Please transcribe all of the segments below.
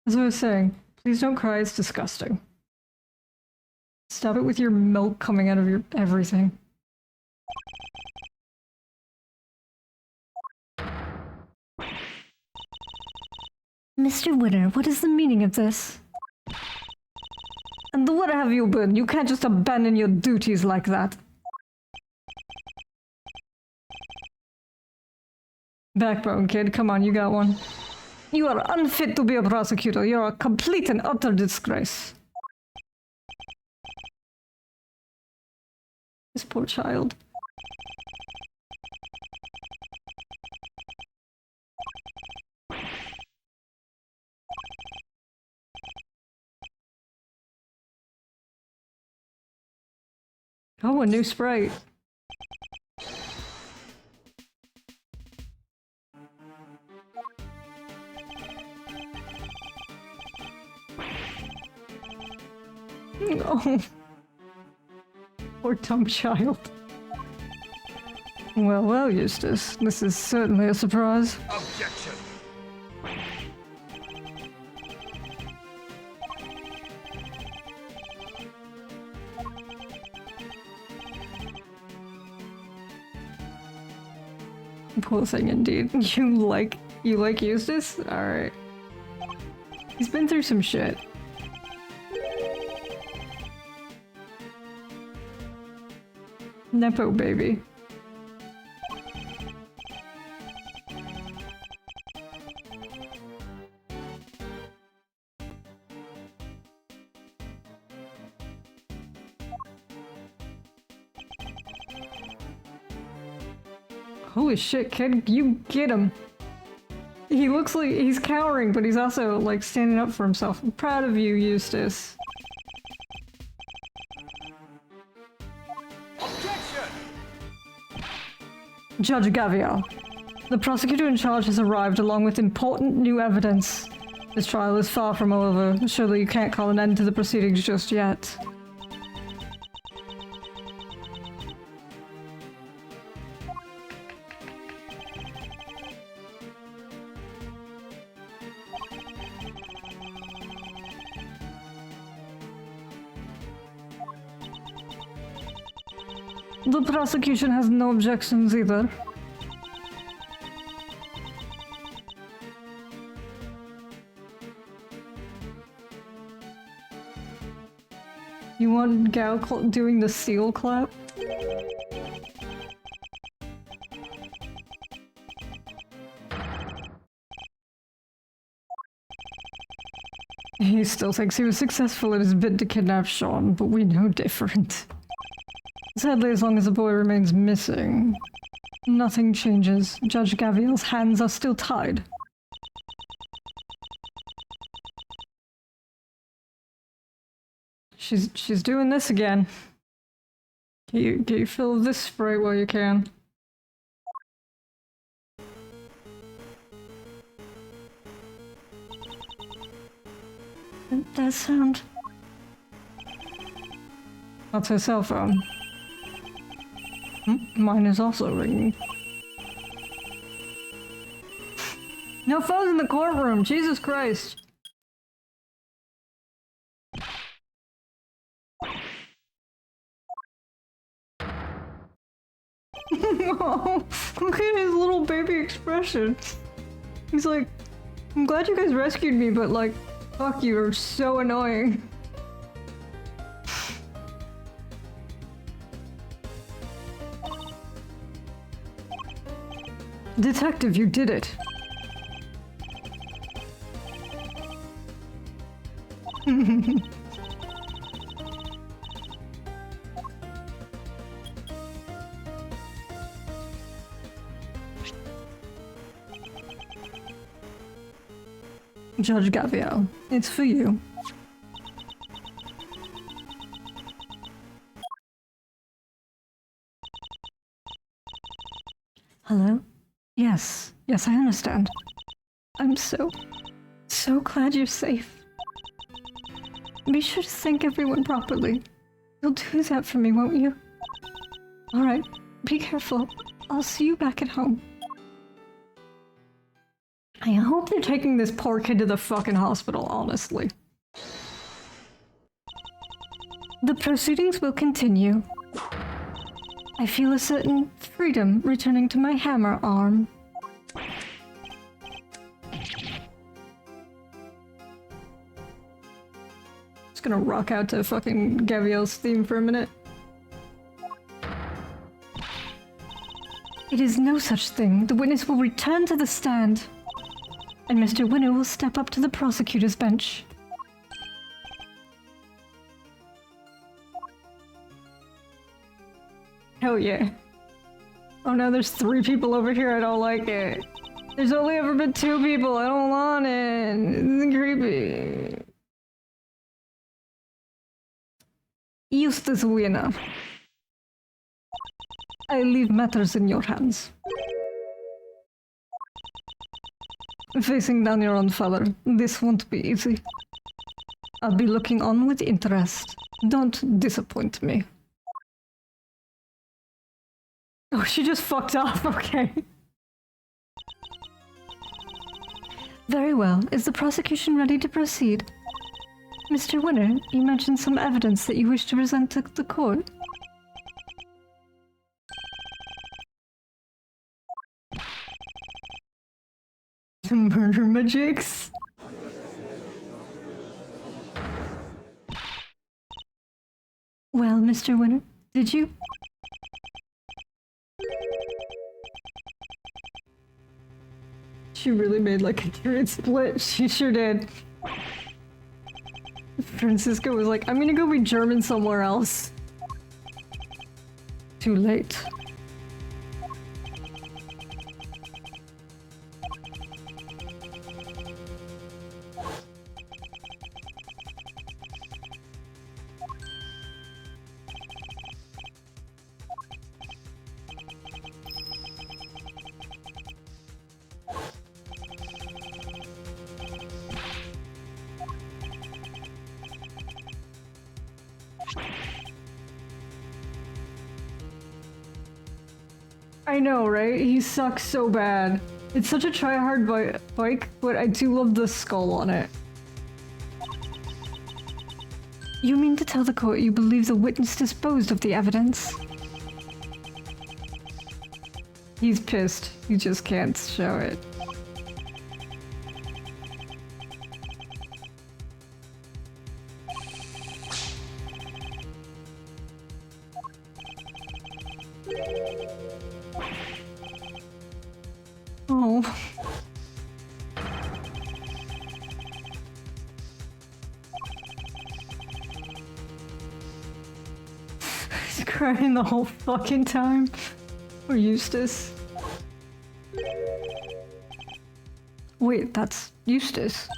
As I was saying, please don't cry, it's disgusting. Stop it with your milk coming out of your everything. Mr. Winter, what is the meaning of this? And where have you been? You can't just abandon your duties like that. Backbone, kid, come on, you got one. You are unfit to be a prosecutor. You're a complete and utter disgrace. This poor child. Oh, a new sprite. Oh. Poor dumb child. Well, well, Eustace. This is certainly a surprise. Objection! Poor thing indeed. You like Eustace? Alright. He's been through some shit. Nepo baby. Holy shit, kid, you get him. He looks like he's cowering, but he's also, like, standing up for himself. I'm proud of you, Eustace. Objection! Judge Gavial, the prosecutor in charge has arrived along with important new evidence. This trial is far from over. Surely you can't call an end to the proceedings just yet. The prosecution has no objections either. You want Gao doing the seal clap? He still thinks he was successful in his bid to kidnap Sean, but we know different. Sadly, as long as the boy remains missing, nothing changes. Judge Gavial's hands are still tied. She's doing this again. Can you fill this sprite while you can? That sound. That's her cell phone. Mine is also ringing. No phones in the courtroom! Jesus Christ! Oh, look at his little baby expression. He's like, I'm glad you guys rescued me, but like, fuck you, you're so annoying. Detective, you did it. Judge Gavial, it's for you. Hello? Yes, I understand. I'm so glad you're safe. Be sure to thank everyone properly. You'll do that for me, won't you? Alright, be careful. I'll see you back at home. I hope they're taking this poor kid to the fucking hospital, honestly. The proceedings will continue. I feel a certain freedom returning to my hammer arm. Just gonna rock out to fucking Gaviel's theme for a minute. It is no such thing. The witness will return to the stand, and Mr. Winner will step up to the prosecutor's bench. Hell yeah. Oh no, there's 3 people over here, I don't like it. There's only ever been 2 people, I don't want it. It's creepy. Eustace Winner. I leave matters in your hands. Facing down your own father, this won't be easy. I'll be looking on with interest. Don't disappoint me. Oh, she just fucked off, okay. Very well. Is the prosecution ready to proceed? Mr. Winner, you mentioned some evidence that you wish to present to the court. Murder magics? Well, Mr. Winner, did you? She really made like a period split. She sure did. Francisco was like, I'm gonna go be German somewhere else. Too late. I know, right? He sucks so bad. It's such a try-hard bike, but I do love the skull on it. You mean to tell the court you believe the witness disposed of the evidence? He's pissed. He just can't show it. Oh. He's crying the whole fucking time. Or Eustace. Wait, that's Eustace.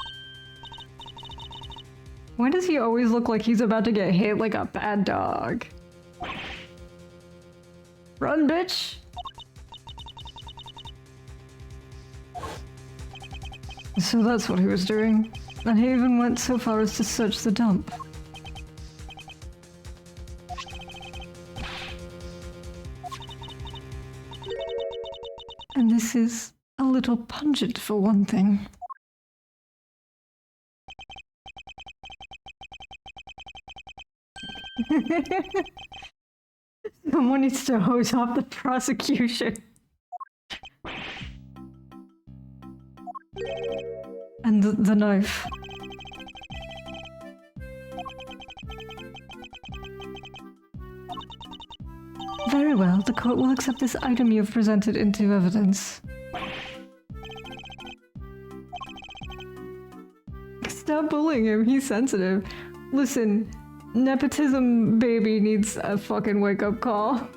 Why does he always look like he's about to get hit like a bad dog? Run, bitch! So that's what he was doing. And he even went so far as to search the dump. And this is a little pungent for one thing. Someone needs to hose off the prosecution. And the knife. Very well, the court will accept this item you have presented into evidence. Stop bullying him, he's sensitive. Listen, nepotism baby needs a fucking wake-up call.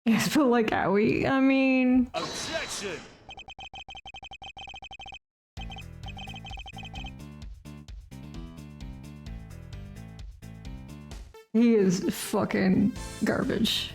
Yes, but like owie, I mean... Objection! He is fucking garbage.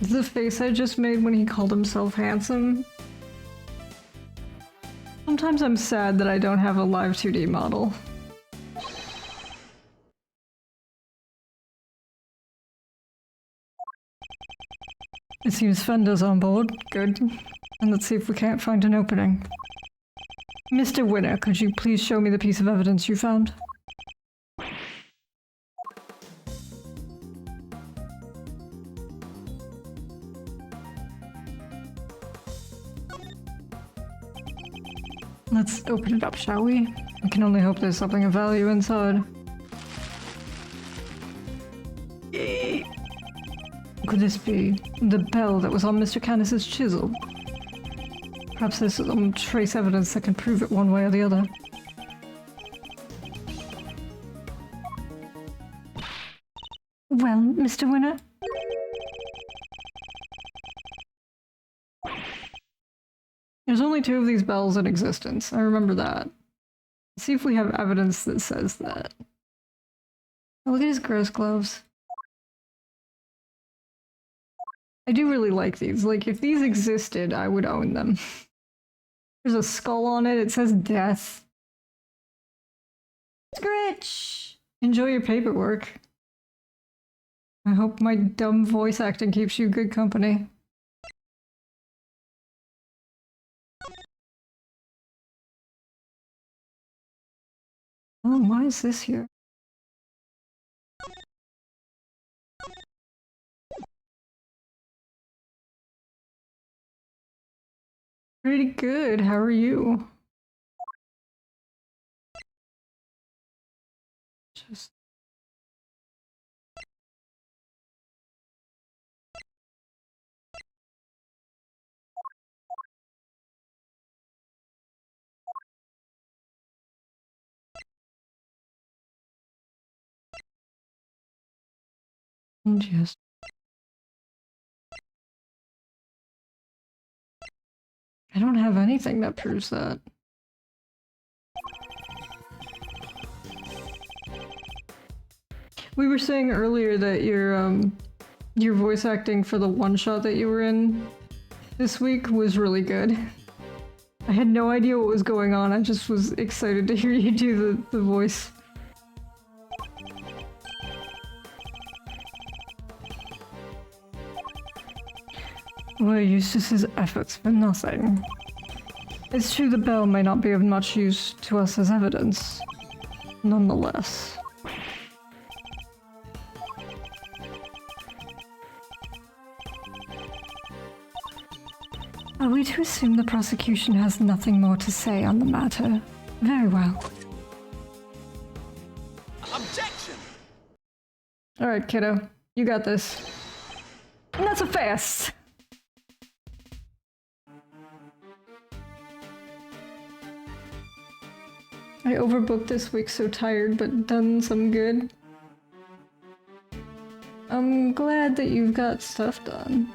The face I just made when he called himself handsome. Sometimes I'm sad that I don't have a live 2D model. It seems Fender's on board. Good. And let's see if we can't find an opening. Mr. Winner, could you please show me the piece of evidence you found? Let's open it up, shall we? I can only hope there's something of value inside. Could this be the bell that was on Mr. Canis's chisel? Perhaps there's some trace evidence that can prove it one way or the other. Well, Mr. Winner? There's only 2 of these bells in existence. I remember that. Let's see if we have evidence that says that. Oh, look at his gross gloves. I do really like these. Like, if these existed, I would own them. There's a skull on it. It says death. Scritch! Enjoy your paperwork. I hope my dumb voice acting keeps you good company. Oh, why is this here? Pretty good, how are you? Just... Just... I don't have anything that proves that. We were saying earlier that your voice acting for the one-shot that you were in this week was really good. I had no idea what was going on, I just was excited to hear you do the voice. Well, Eustace's efforts for nothing. It's true the bell may not be of much use to us as evidence. Nonetheless. Are we to assume the prosecution has nothing more to say on the matter? Very well. Objection! Alright, kiddo. You got this. And that's a fast! I overbooked this week, so tired, but done some good. I'm glad that you've got stuff done.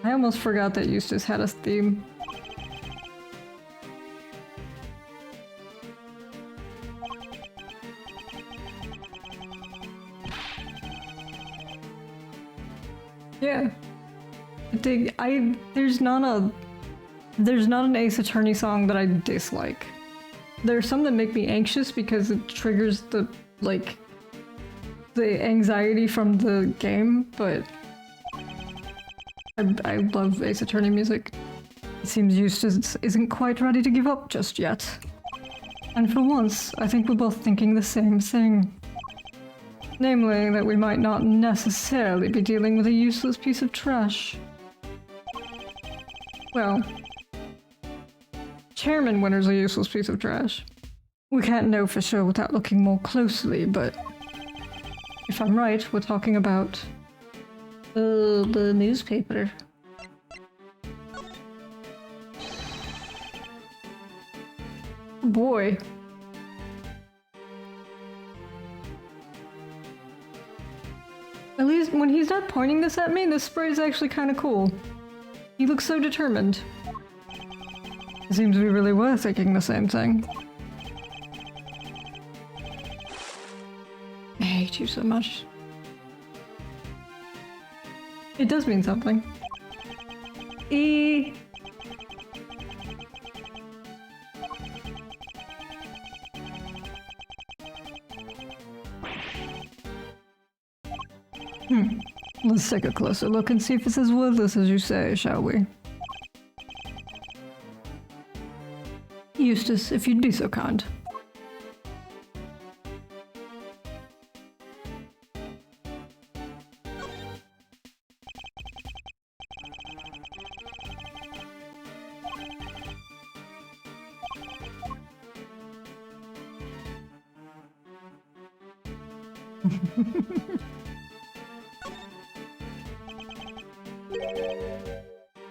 I almost forgot that Eustace had a theme. Yeah. There's not an Ace Attorney song that I dislike. There are some that make me anxious because it triggers the anxiety from the game, but I love Ace Attorney music. It seems Eustace isn't quite ready to give up just yet. And for once, I think we're both thinking the same thing. Namely, that we might not necessarily be dealing with a useless piece of trash. Well, Chairman Winner's a useless piece of trash. We can't know for sure without looking more closely, but if I'm right, we're talking about the newspaper. Boy. At least when he's not pointing this at me, this spray is actually kind of cool. He looks so determined. It seems we really were thinking the same thing. I hate you so much. It does mean something. E. Let's take a closer look and see if it's as worthless as you say, shall we? Eustace, if you'd be so kind.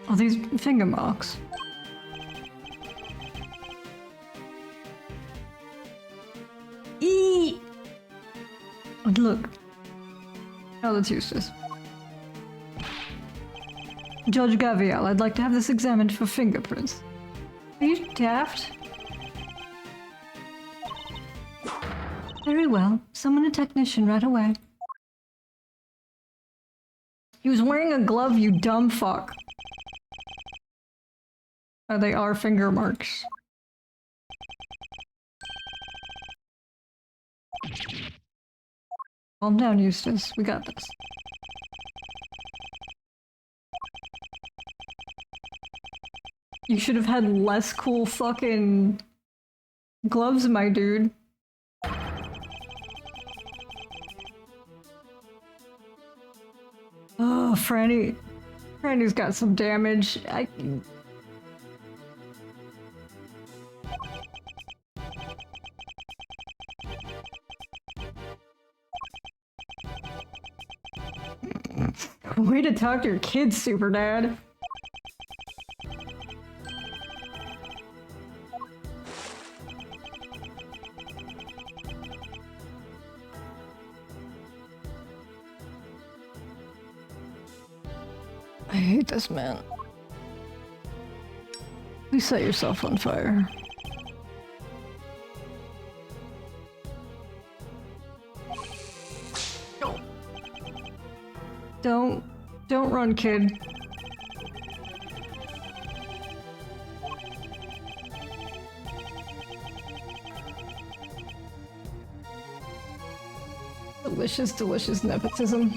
Are these finger marks? Eee! Look. Oh, that's Eustace. Judge Gaviel, I'd like to have this examined for fingerprints. Are you daft? Very well. Summon a technician right away. He was wearing a glove, you dumb fuck. Oh, they are finger marks. Calm down, Eustace. We got this. You should have had less cool fucking gloves, my dude. Oh, Franny. Franny's got some damage. Way to talk to your kids, Super Dad. I hate this man. You set yourself on fire. Don't run, kid. Delicious, delicious nepotism.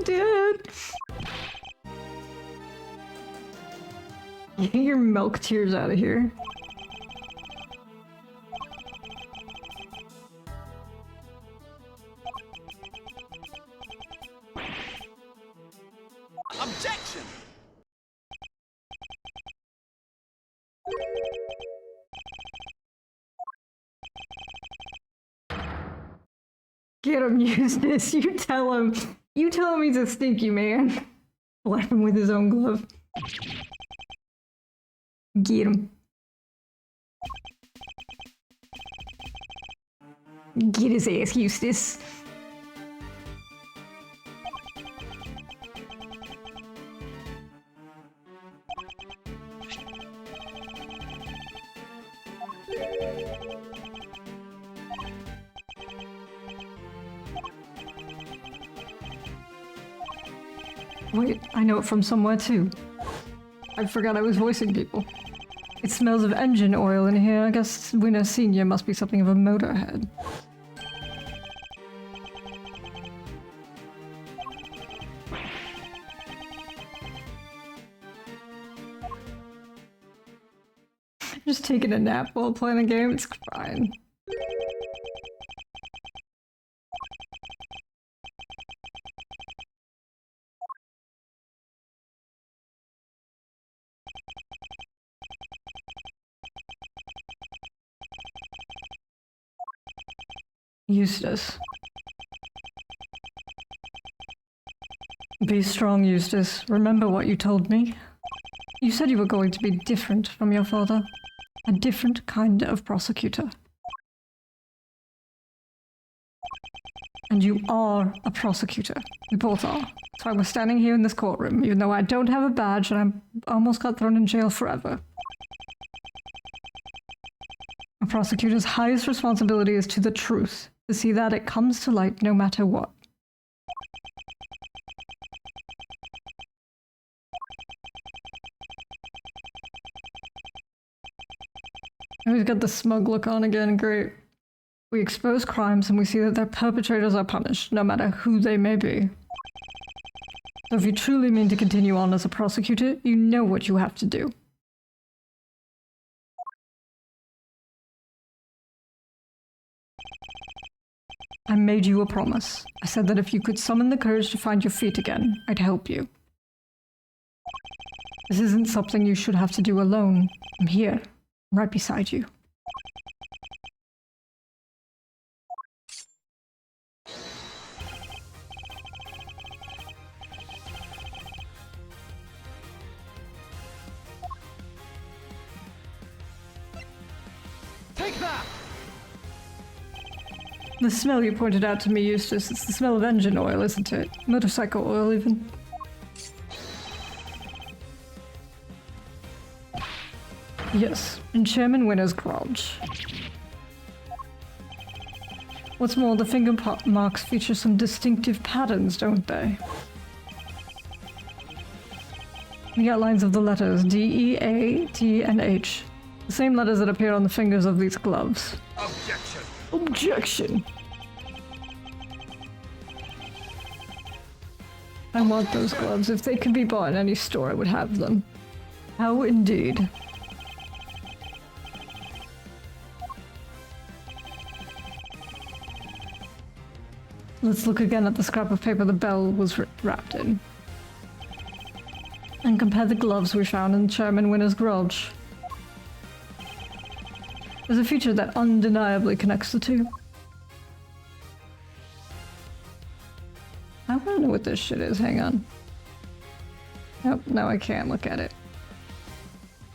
Dude. Get your milk tears out of here. Objection! Get him, Eustace. You tell him. You tell him he's a stinky man. Slap him with his own glove. Get him. Get his ass, Eustace. Wait, I know it from somewhere too. I forgot I was voicing people. It smells of engine oil in here. I guess Winner Senior must be something of a motorhead. Just taking a nap while playing a game, it's fine. Eustace. Be strong, Eustace. Remember what you told me. You said you were going to be different from your father. A different kind of prosecutor. And you are a prosecutor. We both are. That's why we're standing here in this courtroom, even though I don't have a badge and I almost got thrown in jail forever. A prosecutor's highest responsibility is to the truth, to see that it comes to light no matter what. Oh, he's got the smug look on again, great. We expose crimes and we see that their perpetrators are punished, no matter who they may be. So if you truly mean to continue on as a prosecutor, you know what you have to do. I made you a promise. I said that if you could summon the courage to find your feet again, I'd help you. This isn't something you should have to do alone. I'm here, right beside you. Take that! The smell you pointed out to me, Eustace, it's the smell of engine oil, isn't it? Motorcycle oil, even. Yes, in Chairman Winner's garage. What's more, the finger marks feature some distinctive patterns, don't they? The outlines of the letters D, E, A, T, and H. The same letters that appear on the fingers of these gloves. Objection! Objection! I want those gloves. If they could be bought in any store, I would have them. How indeed. Let's look again at the scrap of paper the bell was wrapped in. And compare the gloves we found in Chairman Winner's garage. There's a feature that undeniably connects the two. I want to know what this shit is, hang on. Nope, no I can't look at it.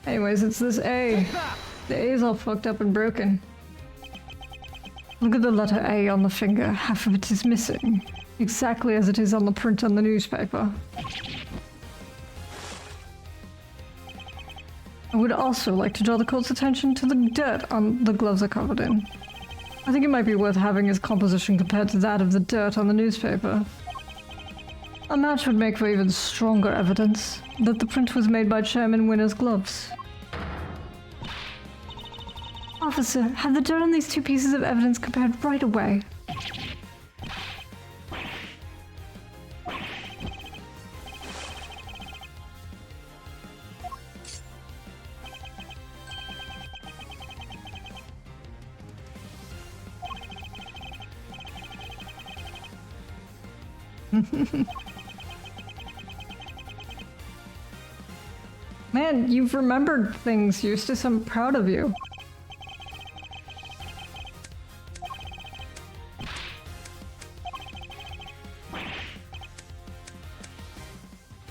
Anyways, it's this A. The A is all fucked up and broken. Look at the letter A on the finger, half of it is missing. Exactly as it is on the print on the newspaper. I would also like to draw the court's attention to the dirt on the gloves are covered in. I think it might be worth having its composition compared to that of the dirt on the newspaper. A match would make for even stronger evidence that the print was made by Chairman Winner's gloves. Officer, have the dirt on these two pieces of evidence compared right away. Man, you've remembered things, Eustace. I'm proud of you.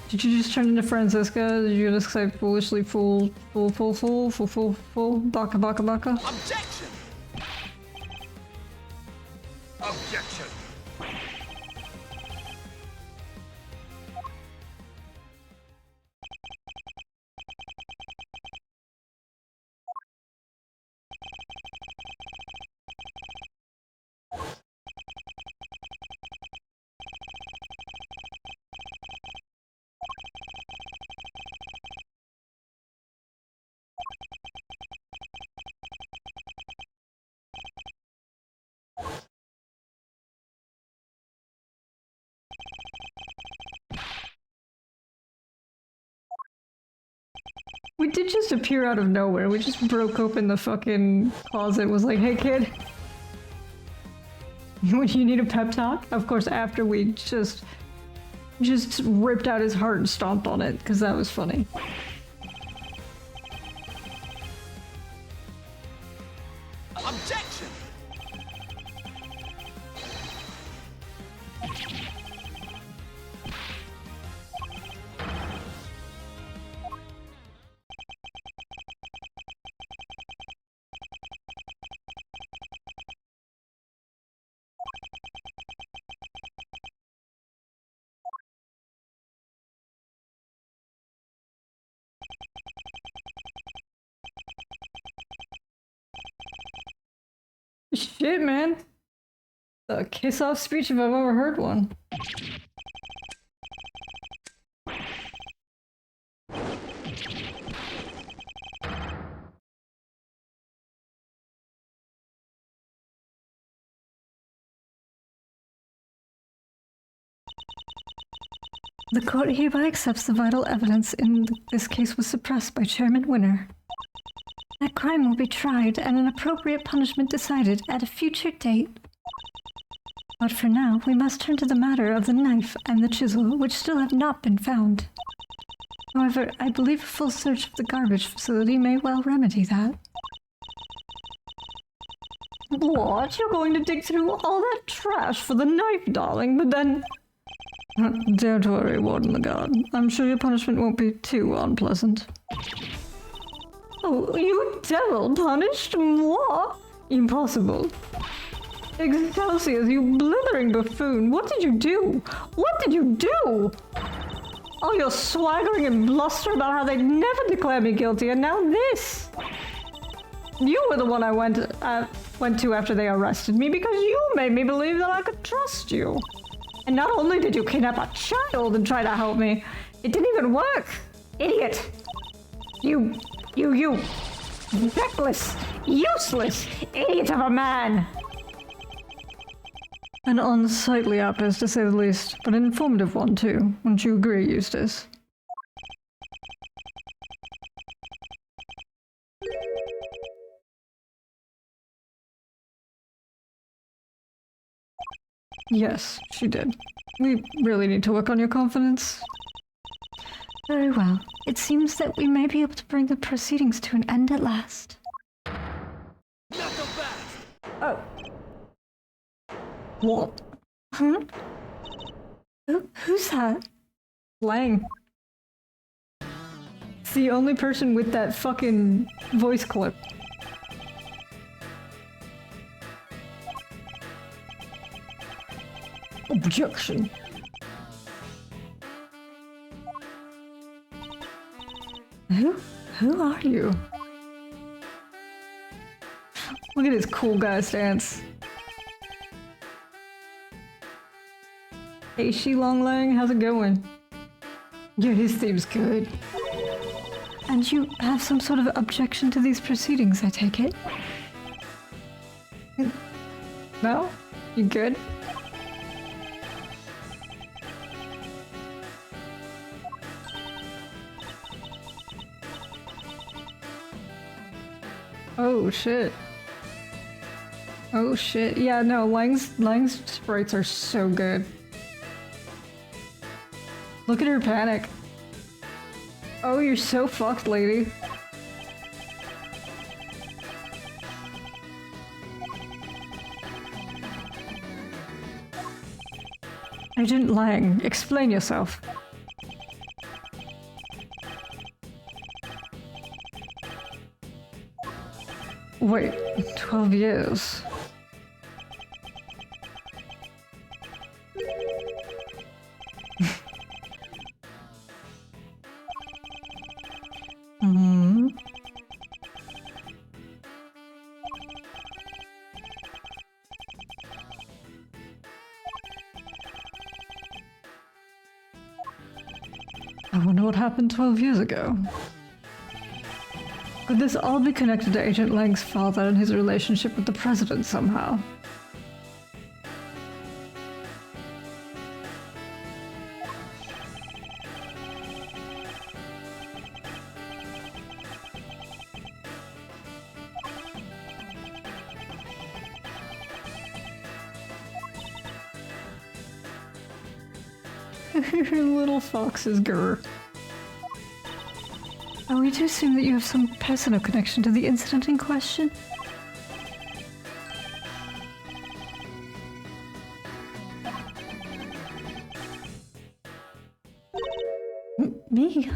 Did you just turn into Francisca? Did you just say foolishly fool, baka baka baka? Objection! Objection! We did just appear out of nowhere. We just broke open the fucking closet, was like, hey kid. Would you need a pep talk? Of course, after we just ripped out his heart and stomped on it, because that was funny. Objection! Shit, man. A kiss-off speech if I've ever heard one. The court hereby accepts the vital evidence in this case was suppressed by Chairman Winner. That crime will be tried and an appropriate punishment decided at a future date. But for now, we must turn to the matter of the knife and the chisel, which still have not been found. However, I believe a full search of the garbage facility may well remedy that. What? You're going to dig through all that trash for the knife, darling, but then... Don't worry, Warden Lagarde. I'm sure your punishment won't be too unpleasant. Oh, you devil punished moi? Impossible. Excelsior, you blithering buffoon! What did you do? What did you do? All your swaggering and bluster about how they'd never declare me guilty, and now this! You were the one I went to after they arrested me because you made me believe that I could trust you. And not only did you kidnap a child and try to help me, it didn't even work! Idiot! You reckless, useless idiot of a man! An unsightly outburst, to say the least, but an informative one, too. Wouldn't you agree, Eustace? Yes, she did. We really need to work on your confidence. Very well. It seems that we may be able to bring the proceedings to an end at last. Not so fast! Oh. What? Huh? Who's that? Lang. It's the only person with that fucking voice clip. Objection. Who are you? Look at his cool guy stance. Hey, Shilong Lang, how's it going? Yeah, his theme's good. And you have some sort of objection to these proceedings, I take it? No? You good? Oh shit. Oh shit. Yeah, no, Lang's sprites are so good. Look at her panic. Oh, you're so fucked, lady. Agent Lang, explain yourself. Wait, 12 years. Hmm. I wonder what happened 12 years ago. Could this all be connected to Agent Lang's father and his relationship with the president somehow? Little foxes, grr. Are we to assume that you have some personal connection to the incident in question? Me?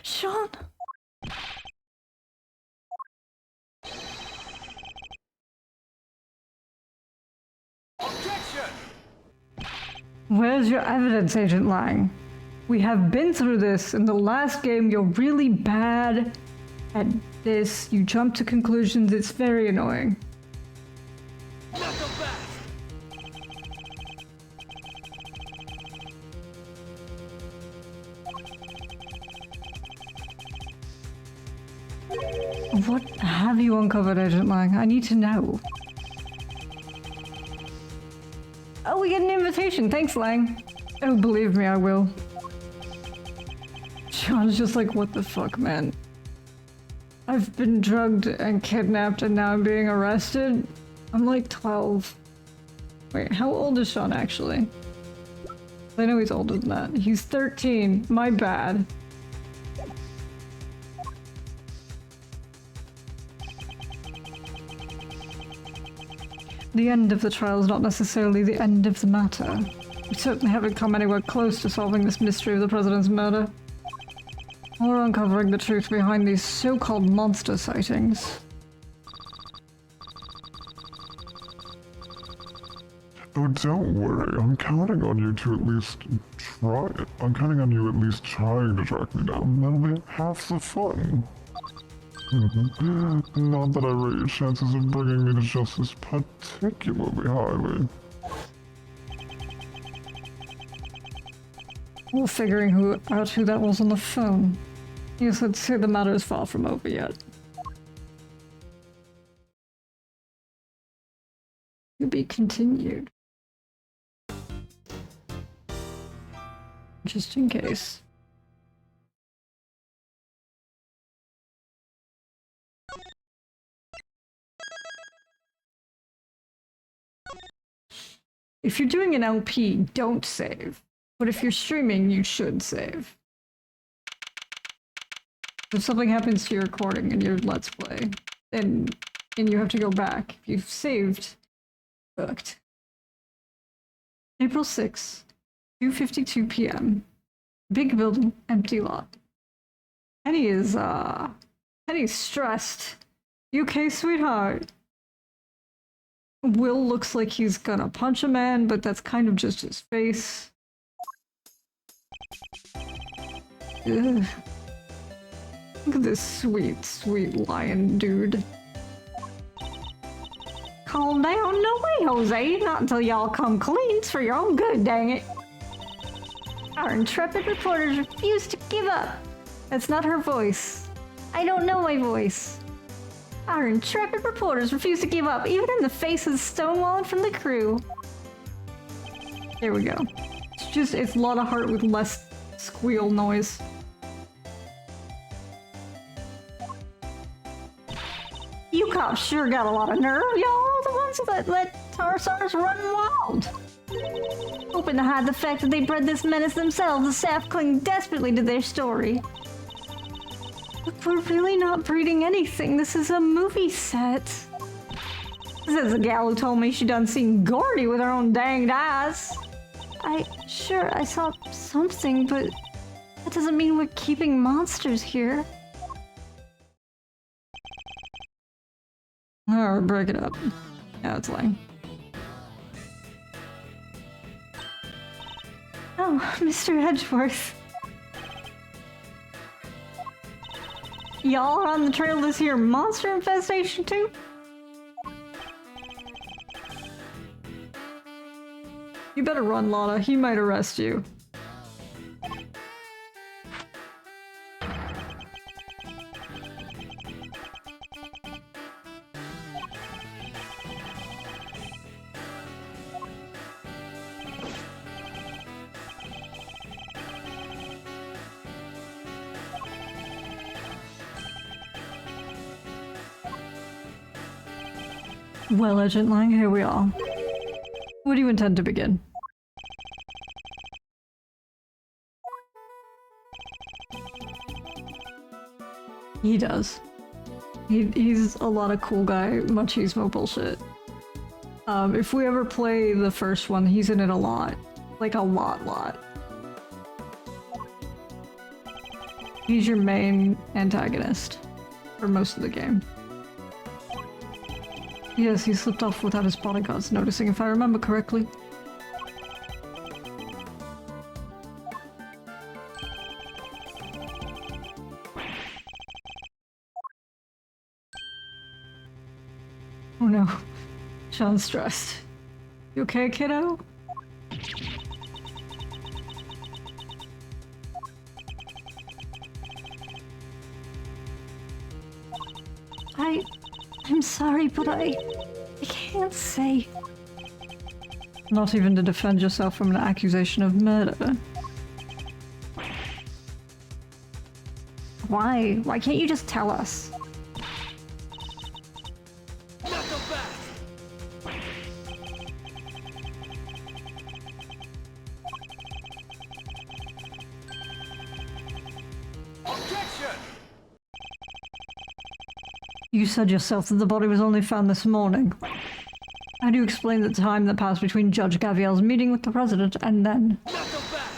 Sean? Where's your evidence, Agent Lang? We have been through this. In the last game, you're really bad at this. You jump to conclusions. It's very annoying. Not so fast! What have you uncovered, Agent Lang? I need to know. Oh, we get an invitation. Thanks, Lang. Oh, believe me, I will. John's just like, what the fuck, man? I've been drugged and kidnapped and now I'm being arrested? I'm like 12. Wait, how old is Sean actually? I know he's older than that. He's 13. My bad. The end of the trial is not necessarily the end of the matter. We certainly haven't come anywhere close to solving this mystery of the president's murder. Or uncovering the truth behind these so-called monster sightings. Oh, don't worry. I'm counting on you to at least try it. I'm counting on you at least trying to track me down. That'll be half the fun. Not that I rate your chances of bringing me to justice particularly highly. We're figuring out who that was on the phone. Yes, let's say the matter is far from over yet. To be continued. Just in case. If you're doing an LP, don't save. But if you're streaming, you should save. If something happens to your recording and your Let's Play, then you have to go back. If you've saved, booked. April 6th, 2:52 p.m. Big building, empty lot. Penny's stressed. You okay, sweetheart? Will looks like he's gonna punch a man, but that's kind of just his face. Ugh. Look at this sweet, sweet lion dude. Calm down, no way, Jose. Not until y'all come clean. It's for your own good, dang it. Our intrepid reporters refuse to give up. That's not her voice. I don't know my voice. Our intrepid reporters refuse to give up, even in the face of stonewalling from the crew. There we go. It's a lot of heart with less squeal noise. You cops sure got a lot of nerve. Y'all are the ones that let Tarsars run wild. Hoping to hide the fact that they bred this menace themselves, the staff cling desperately to their story. Look, we're really not breeding anything. This is a movie set. This is a gal who told me she done seen Gordy with her own danged eyes. Sure, I saw something, but that doesn't mean we're keeping monsters here. Alright, break it up. Yeah, it's lying. Oh, Mr. Edgeworth. Y'all are on the trail of this here monster infestation too? You better run, Lana. He might arrest you. Well, Agent Lang, here we are. Where do you intend to begin? He does. He's a lot of cool guy, machismo bullshit. If we ever play the first one, he's in it a lot. Like a lot. He's your main antagonist for most of the game. Yes, he slipped off without his bodyguards noticing, if I remember correctly. no. Sean's stressed. You okay, kiddo? I'm sorry, but I can't say. Not even to defend yourself from an accusation of murder. Why? Why can't you just tell us? Knuckle back! Objection! You said yourself that the body was only found this morning. How do you explain the time that passed between Judge Gaviel's meeting with the president and then? Knuckle back!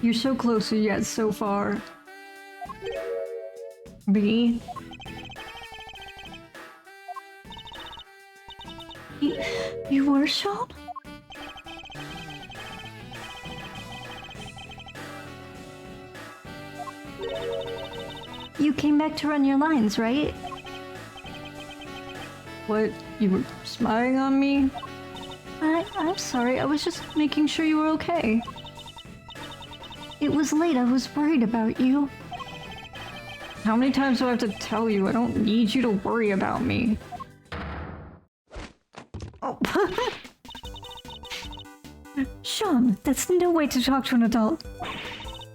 You're so close and yet so far. B. You were Sean? You came back to run your lines, right? What? You were spying on me? I'm sorry, I was just making sure you were okay. It was late, I was worried about you. How many times do I have to tell you I don't need you to worry about me? Oh. Sean, that's no way to talk to an adult.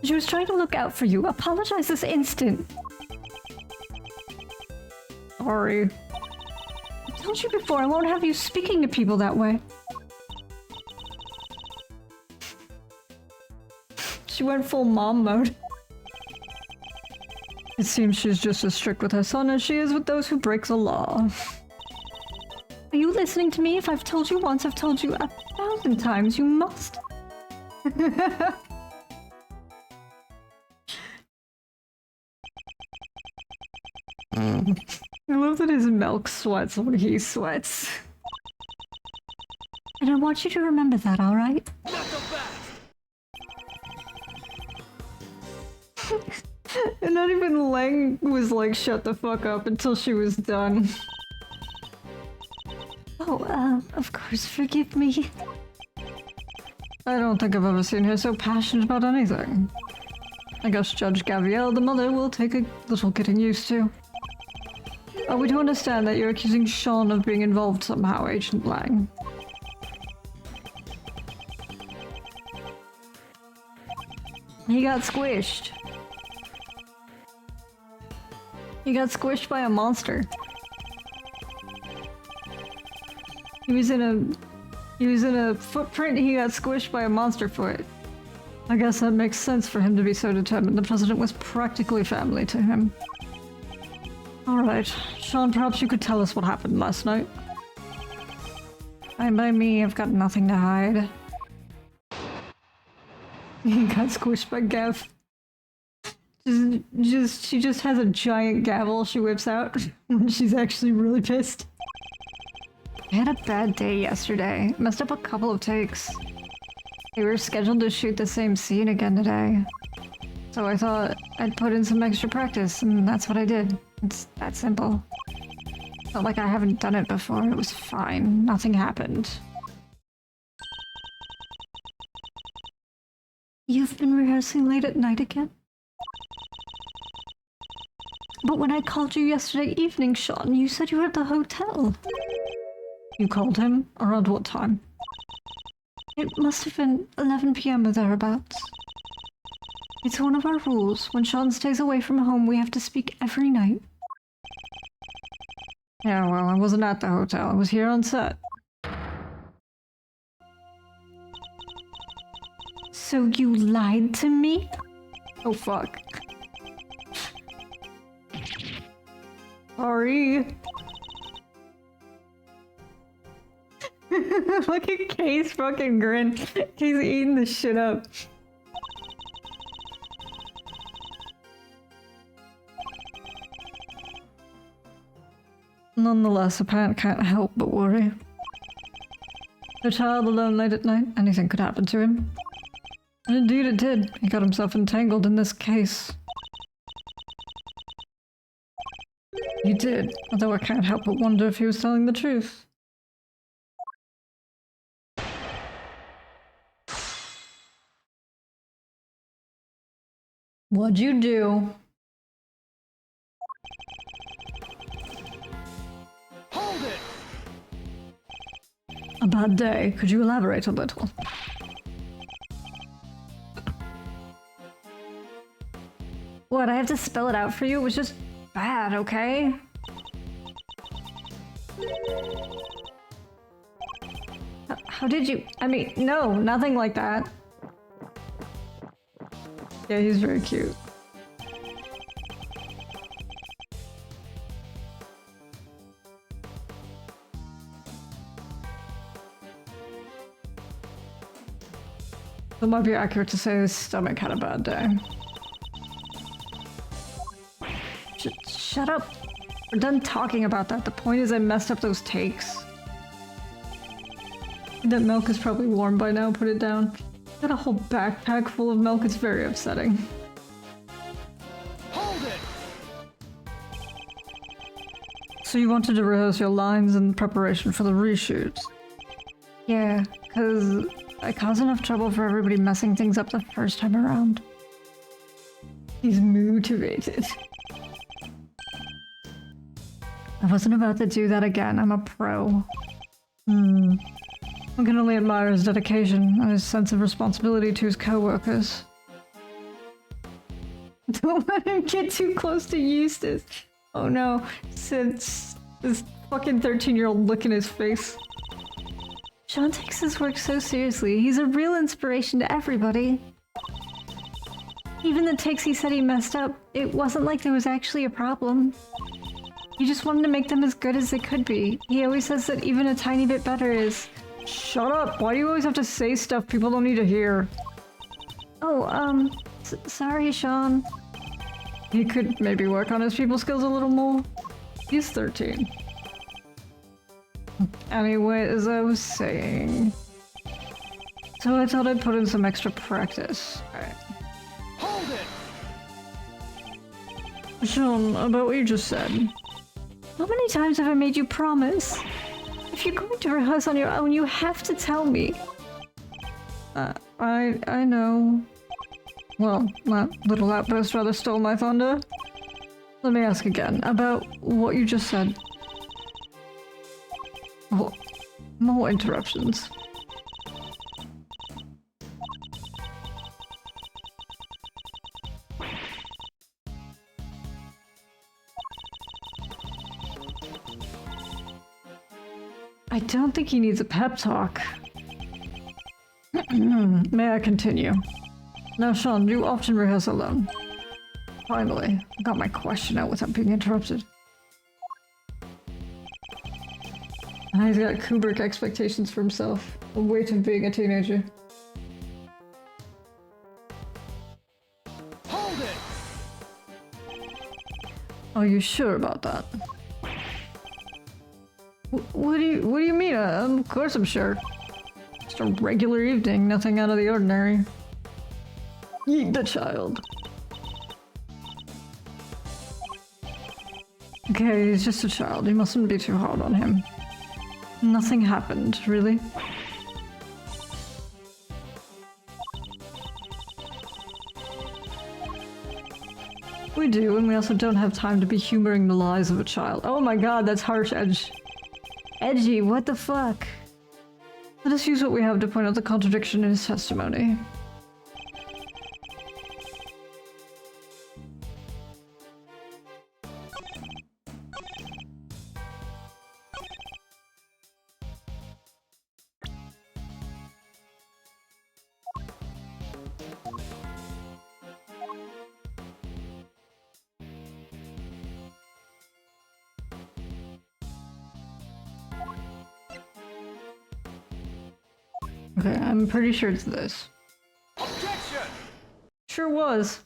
She was trying to look out for you. Apologize this instant. Sorry. I told you before, I won't have you speaking to people that way. She went full mom mode. It seems she's just as strict with her son as she is with those who break the law. Are you listening to me? If I've told you once, I've told you 1,000 times. You must. I love that his milk sweats when he sweats. And I want you to remember that, alright? Knuckle back! And not even Lang was like, shut the fuck up until she was done. Oh, of course, forgive me. I don't think I've ever seen her so passionate about anything. I guess Judge Gaviel, the mother, will take a little getting used to. We do understand that you're accusing Sean of being involved somehow, Agent Lang. He got squished. He got squished by a monster. He was in a footprint, he got squished by a monster foot. I guess that makes sense for him to be so determined. The president was practically family to him. Alright, Sean, perhaps you could tell us what happened last night. Fine by me, I've got nothing to hide. He got squished by Gav. She just has a giant gavel she whips out when she's actually really pissed. I had a bad day yesterday. Messed up a couple of takes. We were scheduled to shoot the same scene again today. So I thought I'd put in some extra practice, and that's what I did. It's that simple. Not like I haven't done it before. It was fine. Nothing happened. You've been rehearsing late at night again? But when I called you yesterday evening, Sean, you said you were at the hotel. You called him? Around what time? It must have been 11 p.m. or thereabouts. It's one of our rules. When Sean stays away from home, we have to speak every night. Yeah, well, I wasn't at the hotel. I was here on set. So you lied to me? Oh, fuck. Sorry. Look at Kay's fucking grin. He's eating this shit up. Nonetheless, a parent can't help but worry. A child alone late at night, anything could happen to him. And indeed it did. He got himself entangled in this case. He did, although I can't help but wonder if he was telling the truth. What'd you do? Hold it! A bad day. Could you elaborate a little? What, I have to spell it out for you? It was just bad, okay? How did you... I mean, no, nothing like that. Yeah, he's very cute. It might be accurate to say his stomach had a bad day. Shut up! We're done talking about that. The point is I messed up those takes. That milk is probably warm by now. Put it down. Got a whole backpack full of milk. It's very upsetting. Hold it! So you wanted to rehearse your lines in preparation for the reshoots? Yeah, because I caused enough trouble for everybody messing things up the first time around. He's motivated. I wasn't about to do that again. I'm a pro. I can only admire his dedication and his sense of responsibility to his co-workers. Don't let him get too close to Eustace. Oh no, since this fucking 13-year-old look in his face. Sean takes his work so seriously. He's a real inspiration to everybody. Even the takes he said he messed up, it wasn't like there was actually a problem. He just wanted to make them as good as they could be. He always says that even a tiny bit better is... Shut up! Why do you always have to say stuff people don't need to hear? Oh, sorry, Sean. He could maybe work on his people skills a little more. He's 13. Anyway, as I was saying... So I thought I'd put in some extra practice. Alright. Hold it! Sean, about what you just said. How many times have I made you promise? If you're going to rehearse on your own, you have to tell me. I know. Well, that little outburst rather stole my thunder. Let me ask again, about what you just said. Oh, more interruptions. I don't think he needs a pep talk. May I continue? Now, Sean, you often rehearse alone. Finally, I got my question out without being interrupted. He's got Kubrick expectations for himself. A weight of being a teenager. Hold it! Are you sure about that? What do you mean? Of course I'm sure. Just a regular evening, nothing out of the ordinary. Eat the child. Okay, he's just a child. You mustn't be too hard on him. Nothing happened, really. We do, and we also don't have time to be humoring the lies of a child. Oh my god, that's harsh, Edgy, what the fuck? Let us use what we have to point out the contradiction in his testimony. Okay, I'm pretty sure it's this. Objection! Sure was.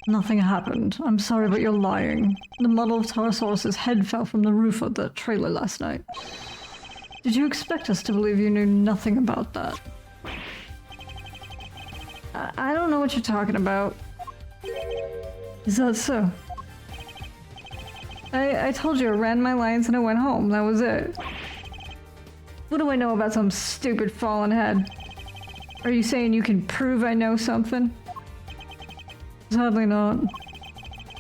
Nothing happened. I'm sorry, but you're lying. The model of Taurosaurus's head fell from the roof of the trailer last night. Did you expect us to believe you knew nothing about that? I don't know what you're talking about. Is that so? I told you I ran my lines and I went home. That was it. What do I know about some stupid fallen head? Are you saying you can prove I know something? Sadly not.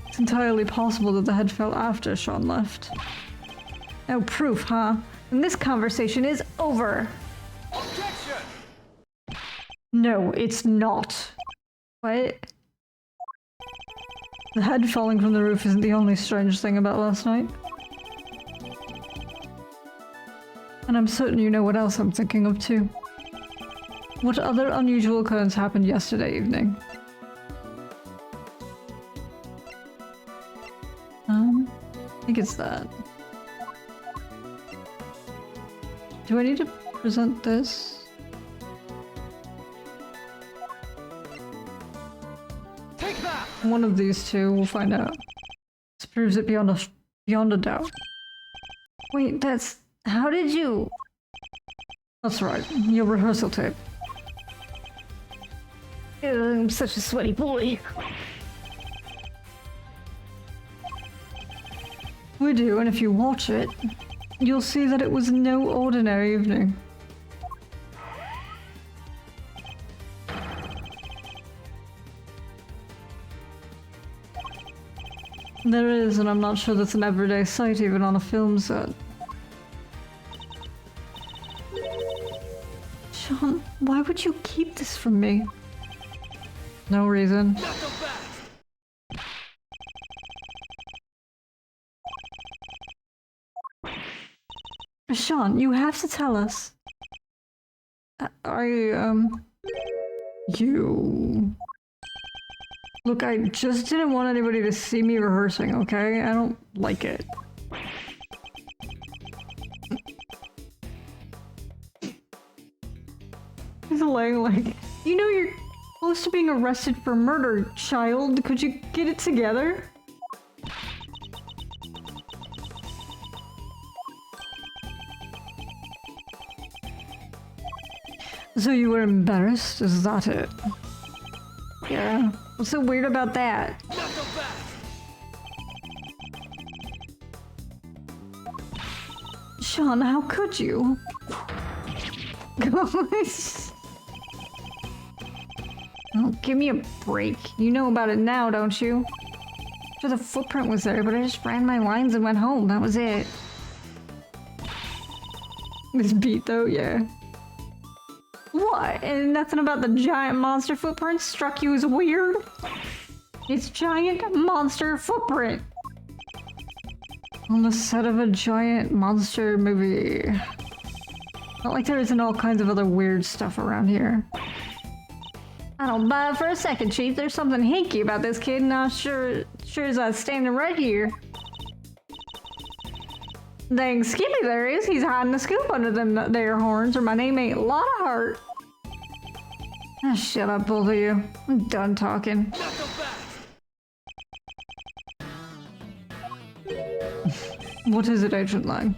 It's entirely possible that the head fell after Sean left. No proof, huh? And this conversation is over. Objection! No, it's not. What? The head falling from the roof isn't the only strange thing about last night. And I'm certain you know what else I'm thinking of too. What other unusual occurrence happened yesterday evening? I think it's that. Do I need to present this? Take that! One of these two, we'll find out. This proves it beyond a doubt. Wait, that's... How did you... That's right, your rehearsal tape. I'm such a sweaty boy. We do, and if you watch it, you'll see that it was no ordinary evening. There is, and I'm not sure that's an everyday sight even on a film set. Sean, why would you keep this from me? No reason. Not so fast! Sean, you have to tell us. You... Look, I just didn't want anybody to see me rehearsing, okay? I don't like it. He's laying like... You know you're close to being arrested for murder, child. Could you get it together? So you were embarrassed? Is that it? Yeah. What's so weird about that? Not so fast! Sean, how could you? Oh, give me a break. You know about it now, don't you? Sure, the footprint was there, but I just ran my lines and went home. That was it. This beat, though, yeah. What? And nothing about the giant monster footprint struck you as weird? It's giant monster footprint. On the set of a giant monster movie. Not like there isn't all kinds of other weird stuff around here. I don't buy it for a second, Chief. There's something hinky about this kid, and I'm sure as I'm standing right here. Dang Skippy there is. He's hiding the scoop under them there horns, or my name ain't Lotta Ah, shut up, both of you. I'm done talking. Not so fast! What is it, Agent Lang?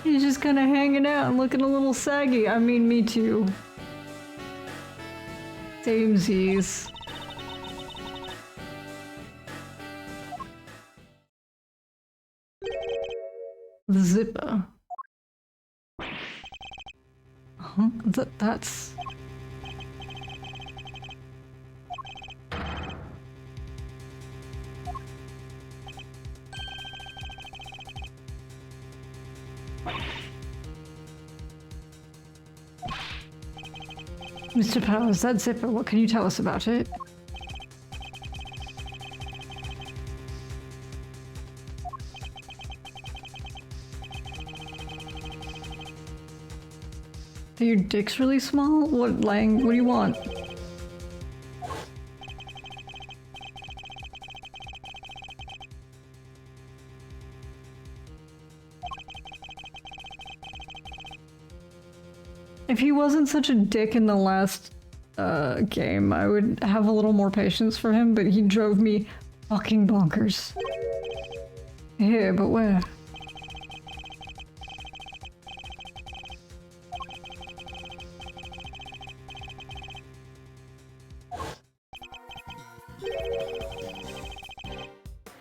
He's just kind of hanging out and looking a little saggy. I mean, me too. Samesies. The zipper. Huh? That's... Mr. Powers, that zipper, what can you tell us about it? That your dick's really small? What, Lang? What do you want? If he wasn't such a dick in the last game, I would have a little more patience for him, but he drove me fucking bonkers. Here, but where?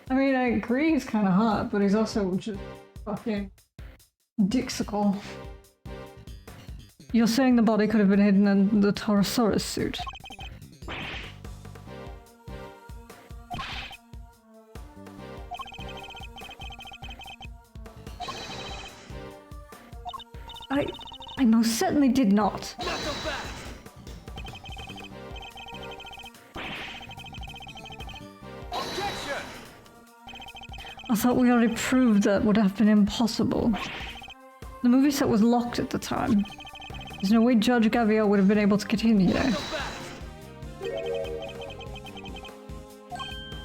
I mean, I agree he's kind of hot, but he's also just fucking dixical. You're saying the body could have been hidden in the Taurosaurus suit? I most certainly did not. Knuckle back! Objection! I thought we already proved that would have been impossible. The movie set was locked at the time. There's no way Judge Gaviel would have been able to get in here. Knuckle back!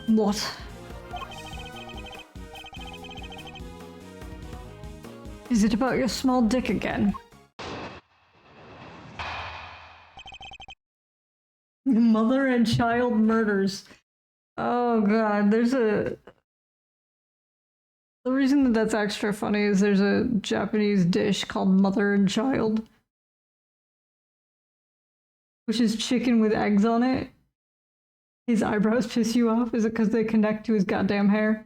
What? Is it about your small dick again? Mother and child murders. Oh god, there's a... The reason that that's extra funny is there's a Japanese dish called mother and child, which is chicken with eggs on it. His eyebrows piss you off? Is it because they connect to his goddamn hair?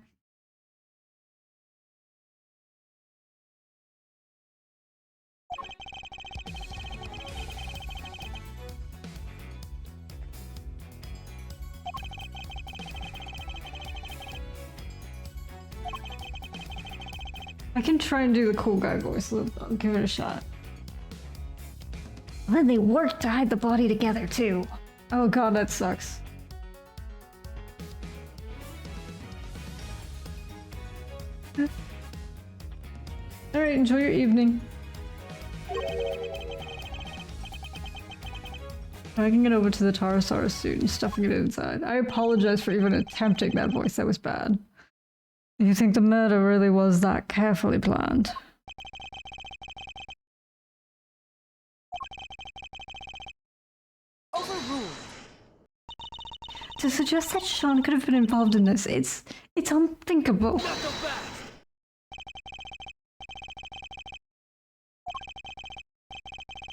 I can try and do the cool guy voice. I'll give it a shot. Then they worked to hide the body together, too. Oh god, that sucks. Alright, enjoy your evening. I can get over to the Taurosaurus suit and stuffing it inside. I apologize for even attempting that voice, that was bad. You think the murder really was that carefully planned? Overruled! To suggest that Sean could have been involved in this, it's unthinkable. Knuckle back!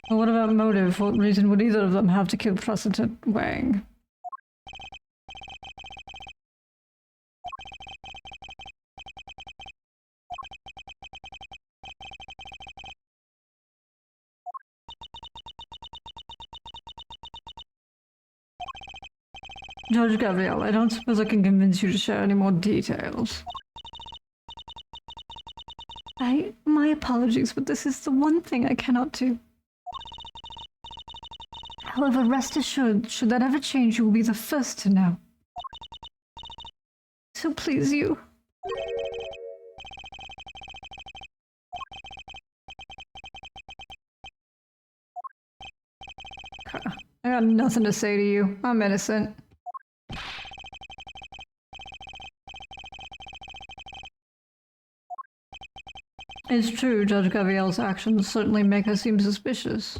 But what about motive? What reason would either of them have to kill President Wang? Judge Gabrielle, I don't suppose I can convince you to share any more details. My apologies, but this is the one thing I cannot do. However, rest assured, should that ever change, you will be the first to know. So please you. I got nothing to say to you. I'm innocent. It's true, Judge Gaviel's actions certainly make her seem suspicious.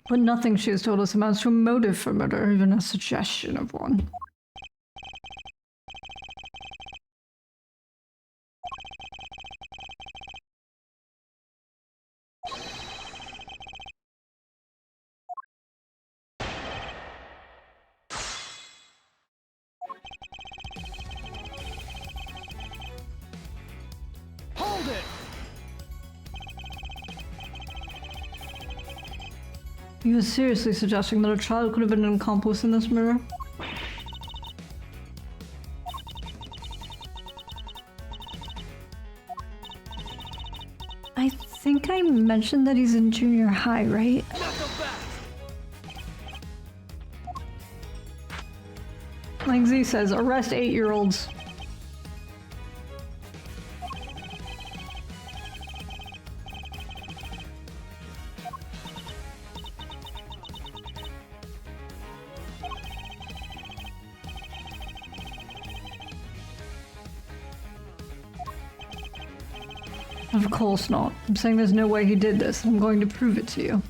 But nothing she has told us amounts to a motive for murder, or even a suggestion of one. Hold it! You are seriously suggesting that a child could have been an accomplice in this murder? I think I mentioned that he's in junior high, right? Knuckle back! Like Z says, arrest 8-year-olds. Of course not. I'm saying there's no way he did this, and I'm going to prove it to you.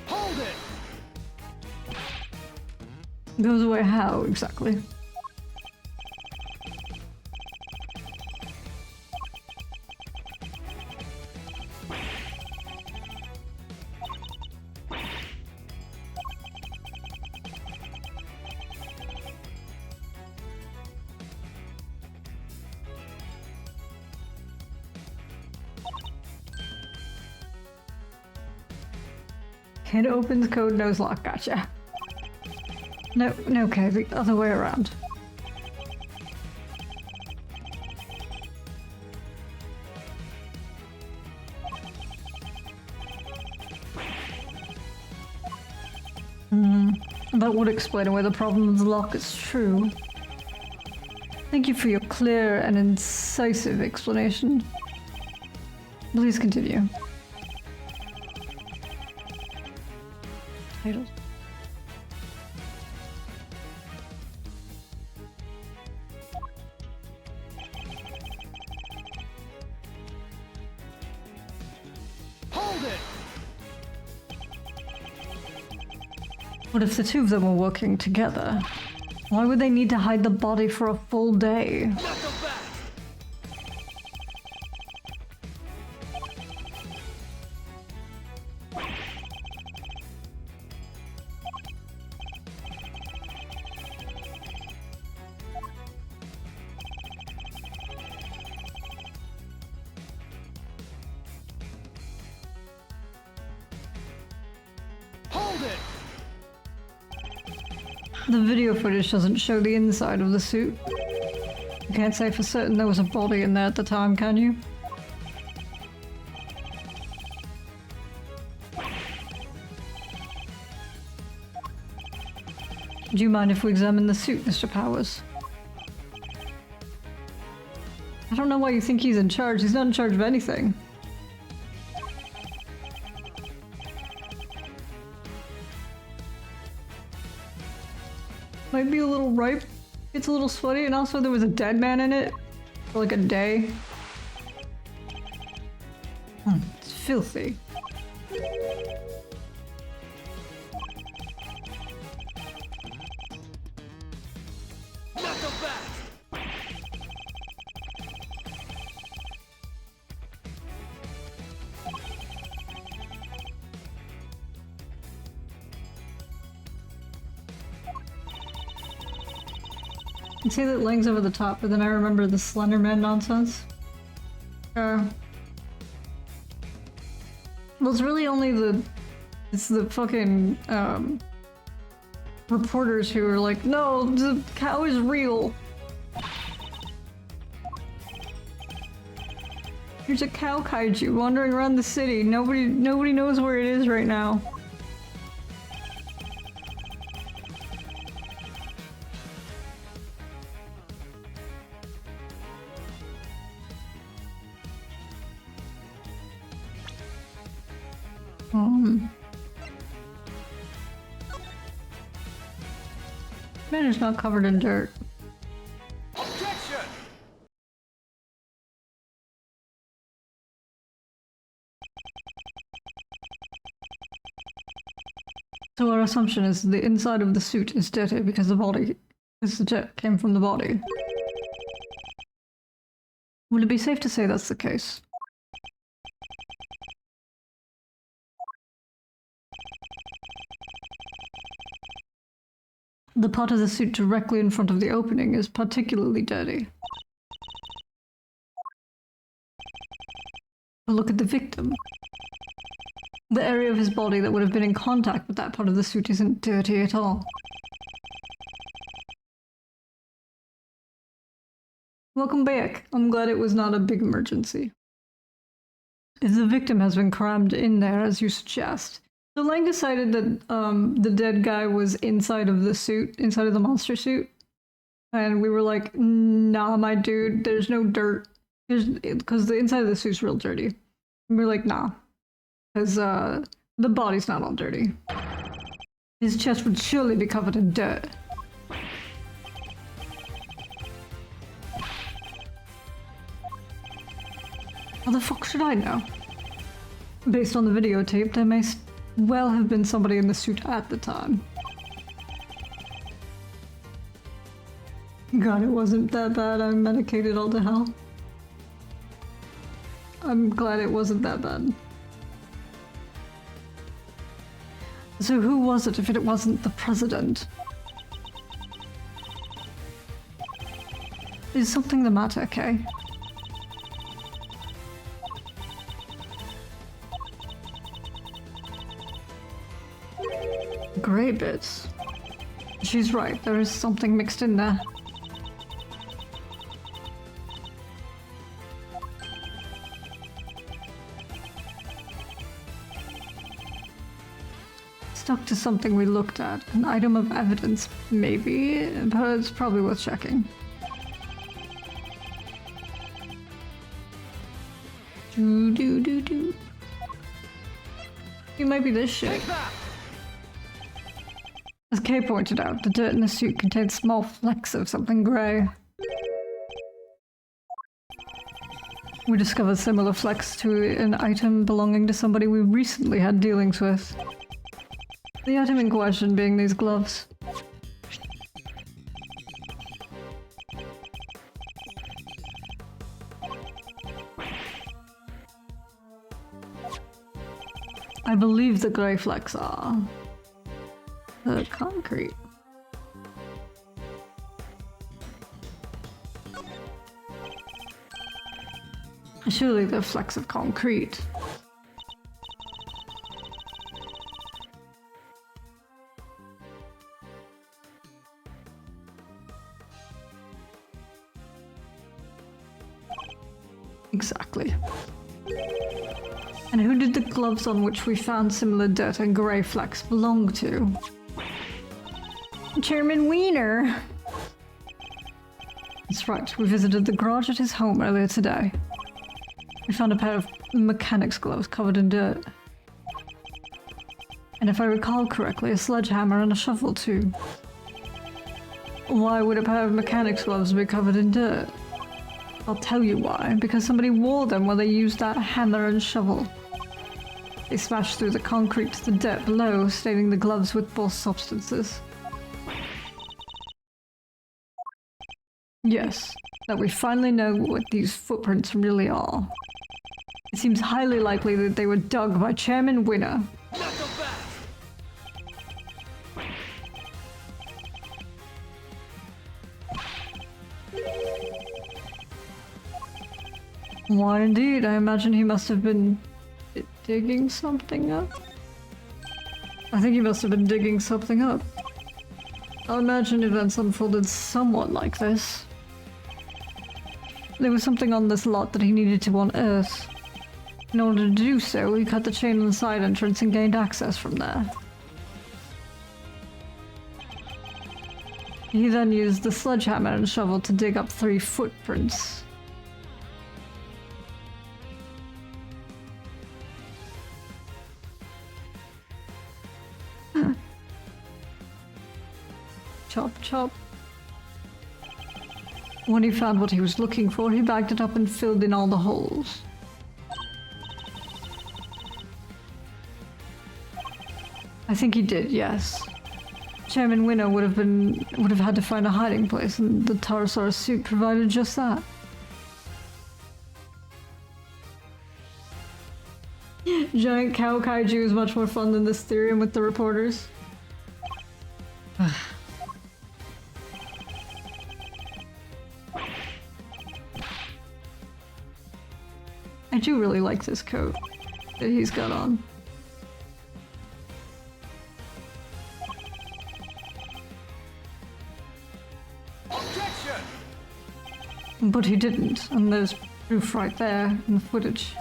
Hold it! Goes away how, exactly? Kid opens code, knows lock, gotcha. No, okay, the other way around. That would explain away the problem of the lock, it's true. Thank you for your clear and incisive explanation. Please continue. Titles. Hold it! What if the two of them were working together? Why would they need to hide the body for a full day? Knock them back! Hold it! The video footage doesn't show the inside of the suit. You can't say for certain there was a body in there at the time, can you? Do you mind if we examine the suit, Mr. Powers? I don't know why you think he's in charge. He's not in charge of anything. Might be a little ripe. It's a little sweaty, and also there was a dead man in it for like a day. It's filthy. Knock them back! I see that Lang's over the top, but then I remember the Slender Man nonsense. Well, it's really only it's the fucking, reporters who are like, no, the cow is real. There's a cow kaiju wandering around the city. Nobody knows where it is right now. Man is not covered in dirt. Objection! So our assumption is the inside of the suit is dirty because the jet came from the body. Would it be safe to say that's the case? The part of the suit directly in front of the opening is particularly dirty. But look at the victim. The area of his body that would have been in contact with that part of the suit isn't dirty at all. Welcome back. I'm glad it was not a big emergency. If the victim has been crammed in there, as you suggest. So Lang decided that the dead guy was inside of the suit, inside of the monster suit. And we were like, nah, my dude, there's no dirt. Because the inside of the suit's real dirty. And we were like, nah. Because the body's not all dirty. His chest would surely be covered in dirt. How the fuck should I know? Based on the videotape, there may well have been somebody in the suit at the time. God, it wasn't that bad. I'm medicated all to hell. I'm glad it wasn't that bad. So who was it if it wasn't the president? Is something the matter, Kay? Grey bits. She's right, there is something mixed in there. Stuck to something we looked at. An item of evidence, maybe, but it's probably worth checking. Do. It might be this shit. Take that! As Kay pointed out, the dirt in the suit contained small flecks of something grey. We discovered similar flecks to an item belonging to somebody we recently had dealings with. The item in question being these gloves. I believe the grey flecks are the concrete. Surely they're flecks of concrete. Exactly. And who did the gloves on which we found similar dirt and grey flecks belong to? Chairman Wiener! That's right, we visited the garage at his home earlier today. We found a pair of mechanic's gloves covered in dirt. And if I recall correctly, a sledgehammer and a shovel too. Why would a pair of mechanic's gloves be covered in dirt? I'll tell you why. Because somebody wore them when they used that hammer and shovel. They smashed through the concrete to the dirt below, staining the gloves with both substances. Yes, that we finally know what these footprints really are. It seems highly likely that they were dug by Chairman Winner. Not so fast! Why indeed, I imagine he must have been digging something up. I think he must have been digging something up. I imagine events unfolded somewhat like this. There was something on this lot that he needed to unearth. In order to do so, he cut the chain on the side entrance and gained access from there. He then used the sledgehammer and shovel to dig up 3 footprints. Chop, chop. When he found what he was looking for, he bagged it up and filled in all the holes. I think he did, yes. Chairman Winner would have had to find a hiding place, and the Pterosaurus suit provided just that. Giant cow kaiju is much more fun than this theory with the reporters. I do really like this coat that he's got on. Objection! But he didn't, and there's proof right there in the footage.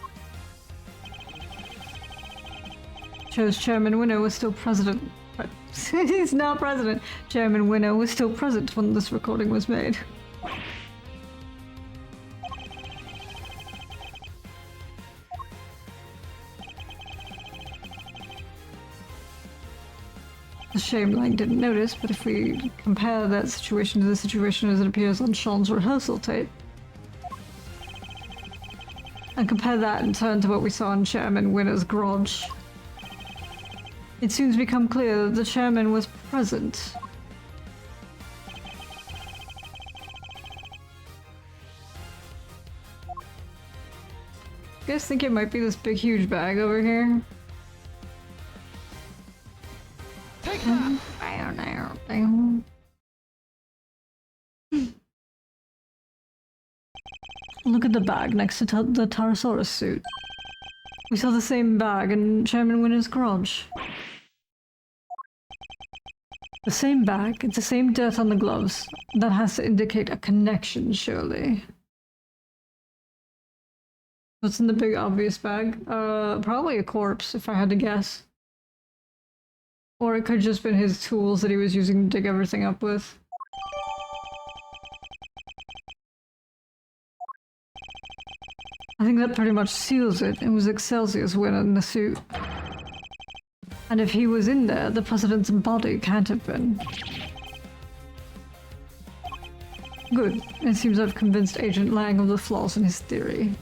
Shows Chairman Winner was still president. He's not president. Chairman Winner was still present when this recording was made. The shame Lang didn't notice, but if we compare that situation to the situation as it appears on Sean's rehearsal tape, and compare that in turn to what we saw in Chairman Winner's garage, it soon become clear that the chairman was present. You guys think it might be this big huge bag over here? Take that! I don't know. Look at the bag next to the Pterosaurus suit. We saw the same bag in Chairman Winner's garage. The same bag, it's the same dirt on the gloves. That has to indicate a connection, surely. What's in the big obvious bag? Probably a corpse, if I had to guess. Or it could just been his tools that he was using to dig everything up with. I think that pretty much seals it. It was Excelsior's Winner in the suit. And if he was in there, the president's body can't have been. Good. It seems I've convinced Agent Lang of the flaws in his theory.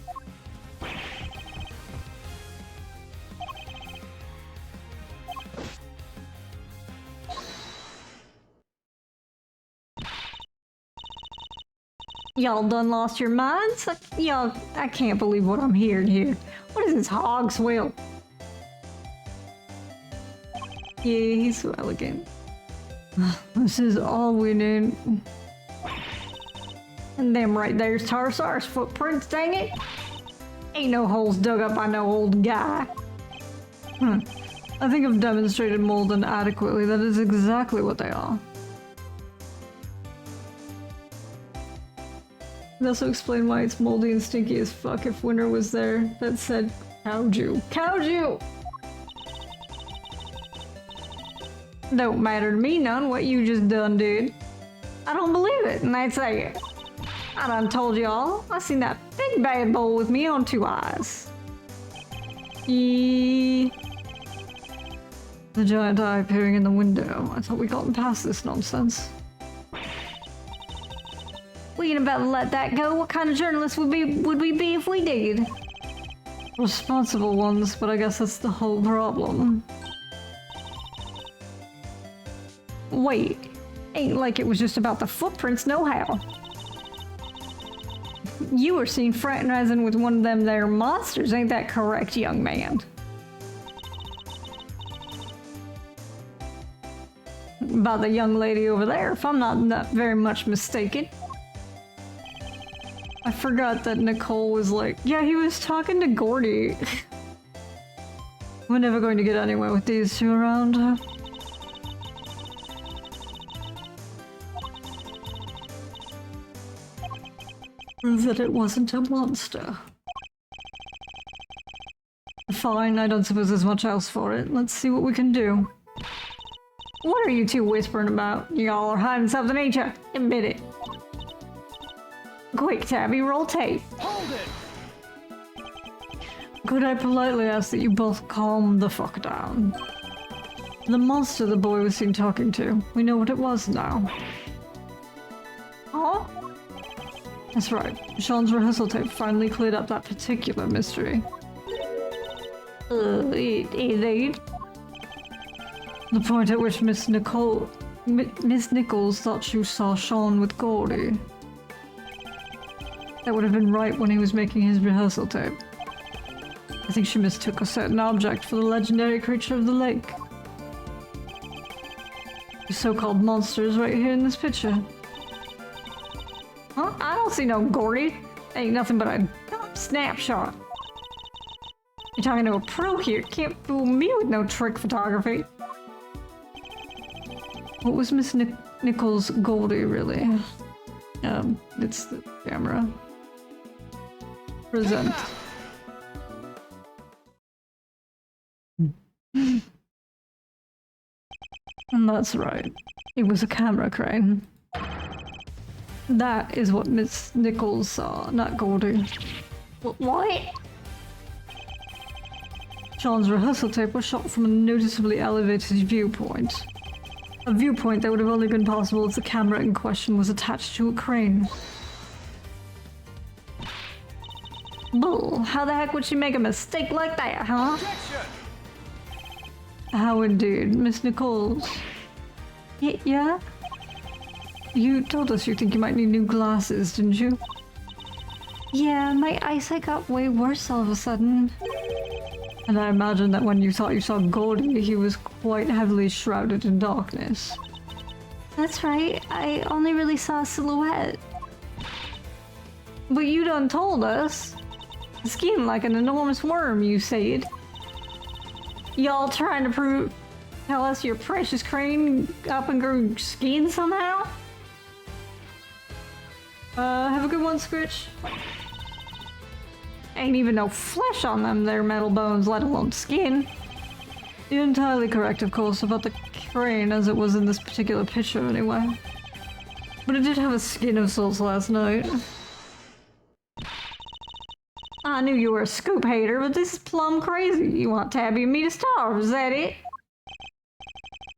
Y'all done lost your minds? Y'all, I can't believe what I'm hearing here. What is this hog swill? Yeah, he's so elegant. This is all we need. And them right there's Pterosaurus footprints, dang it. Ain't no holes dug up by no old guy. I think I've demonstrated more than adequately that is exactly what they are. It also explain why it's moldy and stinky as fuck if Winter was there. That said, Cowju. Cowju! Don't matter to me none what you just done, dude. I don't believe it, and I'd say it. I done told y'all. I seen that big bad boy with me on 2 eyes. The giant eye appearing in the window. I thought we gotten past this nonsense. We ain't about to let that go. What kind of journalists would we be if we did? Responsible ones, but I guess that's the whole problem. Wait, ain't like it was just about the footprints, no how. You were seen fraternizing with one of them there monsters, ain't that correct, young man? About the young lady over there, if I'm not very much mistaken. I forgot that Nicole was like, yeah, he was talking to Gordy. We're never going to get anywhere with these two around. Prove that it wasn't a monster. Fine, I don't suppose there's much else for it. Let's see what we can do. What are you two whispering about? Y'all are hiding something, ain't ya? Admit it. Quick, Tabby, roll tape. Hold it! Could I politely ask that you both calm the fuck down? The monster the boy was seen talking to. We know what it was now. Huh? That's right. Sean's rehearsal tape finally cleared up that particular mystery. Indeed. The point at which Miss Nichols thought she saw Sean with Gordy. That would have been right when he was making his rehearsal tape. I think she mistook a certain object for the legendary creature of the lake. The so-called monsters right here in this picture. Huh? I don't see no Gordy. Ain't nothing but a snapshot. You're talking to a pro here. Can't fool me with no trick photography. What was Miss Nichols' Goldie, really? It's the camera. Present. And that's right. It was a camera crane. That is what Miss Nichols saw, not Goldie. What? Sean's rehearsal tape was shot from a noticeably elevated viewpoint. A viewpoint that would have only been possible if the camera in question was attached to a crane. Bull, how the heck would she make a mistake like that, huh? Objection! How indeed, Miss Nichols. Yeah? You told us you think you might need new glasses, didn't you? Yeah, my eyesight got way worse all of a sudden. And I imagine that when you thought you saw Goldie, he was quite heavily shrouded in darkness. That's right, I only really saw a silhouette. But you done told us. Skin like an enormous worm, you said. Y'all trying to tell us your precious crane up and grew skin somehow? Have a good one, Scritch. Ain't even no flesh on them there metal bones, let alone skin. You're entirely correct, of course, about the crane as it was in this particular picture anyway. But it did have a skin of sorts last night. I knew you were a scoop hater, but this is plumb crazy. You want Tabby and me to starve, is that it?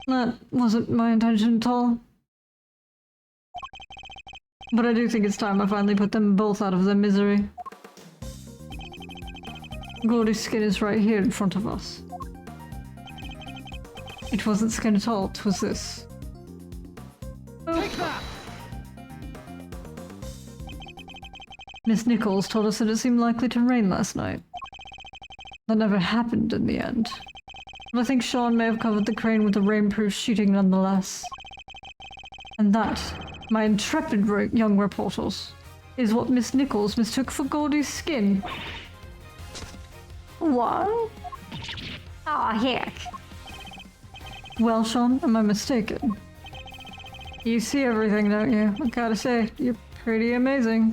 That wasn't my intention at all. But I do think it's time I finally put them both out of their misery. Goldie's skin is right here in front of us. It wasn't skin at all, it was this. Take that! Miss Nichols told us that it seemed likely to rain last night. That never happened in the end. But I think Sean may have covered the crane with a rainproof sheeting nonetheless. And that, my intrepid young reporters, is what Miss Nichols mistook for Goldie's skin. What? Aw, heck. Well, Sean, am I mistaken? You see everything, don't you? I gotta say, you're pretty amazing.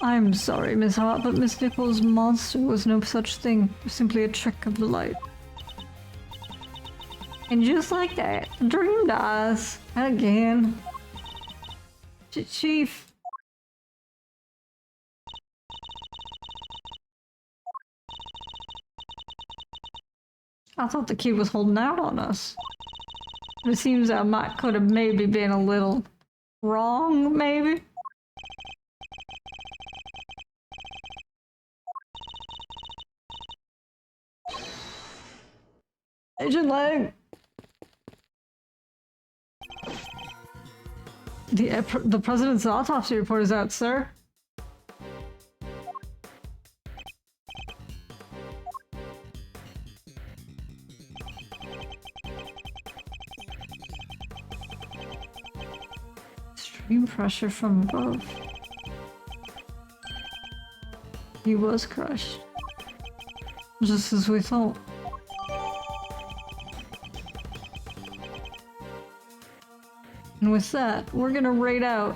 I'm sorry, Miss Hart, but Miss Nichols' monster was no such thing. It was simply a trick of the light. And just like that, the dream dies. Again. Chief. I thought the kid was holding out on us. But it seems I could have maybe been a little wrong, maybe? Agent Lang! The president's autopsy report is out, sir. Extreme pressure from above. He was crushed. Just as we thought. And with that, we're gonna raid out